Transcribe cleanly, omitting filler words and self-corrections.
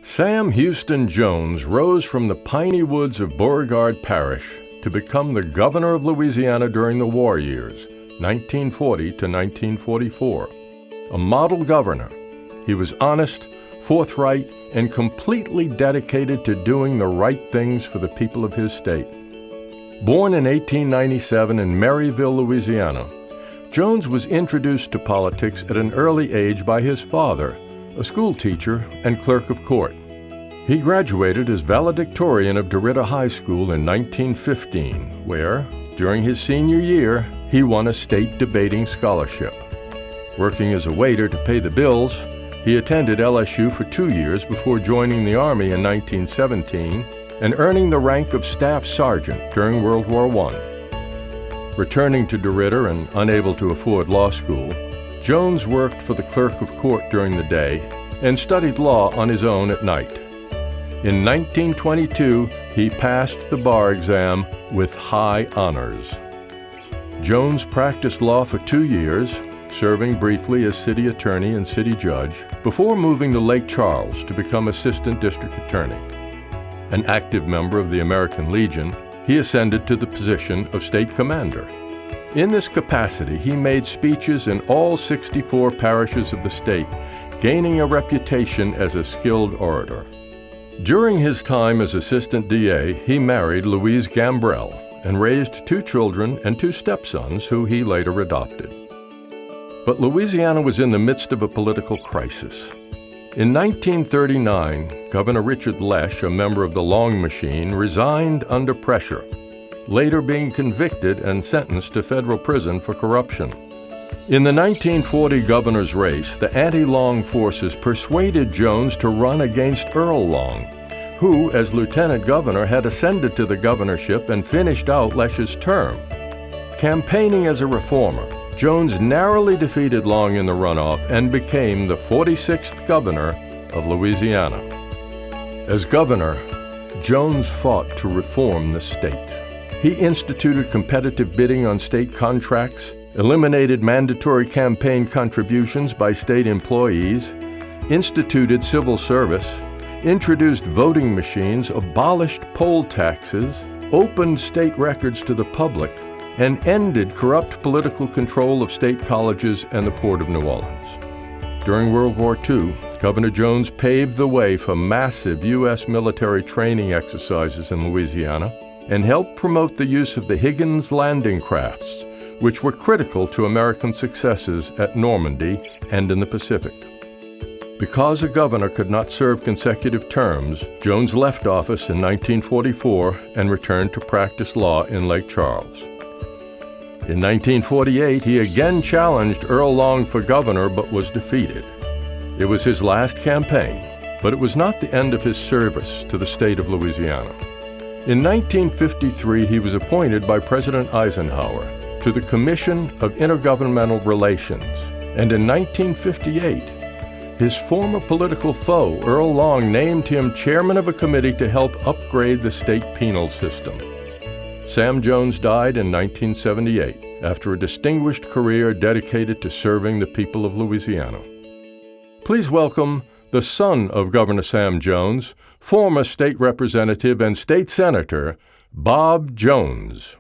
Sam Houston Jones rose from the piney woods of Beauregard Parish to become the governor of Louisiana during the war years, 1940 to 1944. A model governor, he was honest, forthright, and completely dedicated to doing the right things for the people of his state. Born in 1897 in Maryville, Louisiana, Jones was introduced to politics at an early age by his father, a school teacher and clerk of court. He graduated as valedictorian of DeRidder High School in 1915, where, during his senior year, he won a state debating scholarship. Working as a waiter to pay the bills, he attended LSU for 2 years before joining the Army in 1917 and earning the rank of Staff Sergeant during World War I. Returning to DeRidder and unable to afford law school, Jones worked for the clerk of court during the day and studied law on his own at night. In 1922, he passed the bar exam with high honors. Jones practiced law for 2 years, serving briefly as city attorney and city judge, before moving to Lake Charles to become assistant district attorney. An active member of the American Legion, he ascended to the position of state commander. In this capacity, he made speeches in all 64 parishes of the state, gaining a reputation as a skilled orator. During his time as assistant DA, he married Louise Gambrell and raised 2 children and 2 stepsons who he later adopted. But Louisiana was in the midst of a political crisis. In 1939, Governor Richard Lesh, a member of the Long Machine, resigned under pressure, later being convicted and sentenced to federal prison for corruption. In the 1940 governor's race, the anti-Long forces persuaded Jones to run against Earl Long, who, as lieutenant governor, had ascended to the governorship and finished out Lesh's term. Campaigning as a reformer, Jones narrowly defeated Long in the runoff and became the 46th governor of Louisiana. As governor, Jones fought to reform the state. He instituted competitive bidding on state contracts, eliminated mandatory campaign contributions by state employees, instituted civil service, introduced voting machines, abolished poll taxes, opened state records to the public, and ended corrupt political control of state colleges and the Port of New Orleans. During World War II, Governor Jones paved the way for massive U.S. military training exercises in Louisiana and helped promote the use of the Higgins landing crafts, which were critical to American successes at Normandy and in the Pacific. Because a governor could not serve consecutive terms, Jones left office in 1944 and returned to practice law in Lake Charles. In 1948, he again challenged Earl Long for governor but was defeated. It was his last campaign, but it was not the end of his service to the state of Louisiana. In 1953, he was appointed by President Eisenhower to the Commission of Intergovernmental Relations, and in 1958, his former political foe, Earl Long, named him chairman of a committee to help upgrade the state penal system. Sam Jones died in 1978 after a distinguished career dedicated to serving the people of Louisiana. Please welcome the son of Governor Sam Jones, former state representative and state senator, Bob Jones.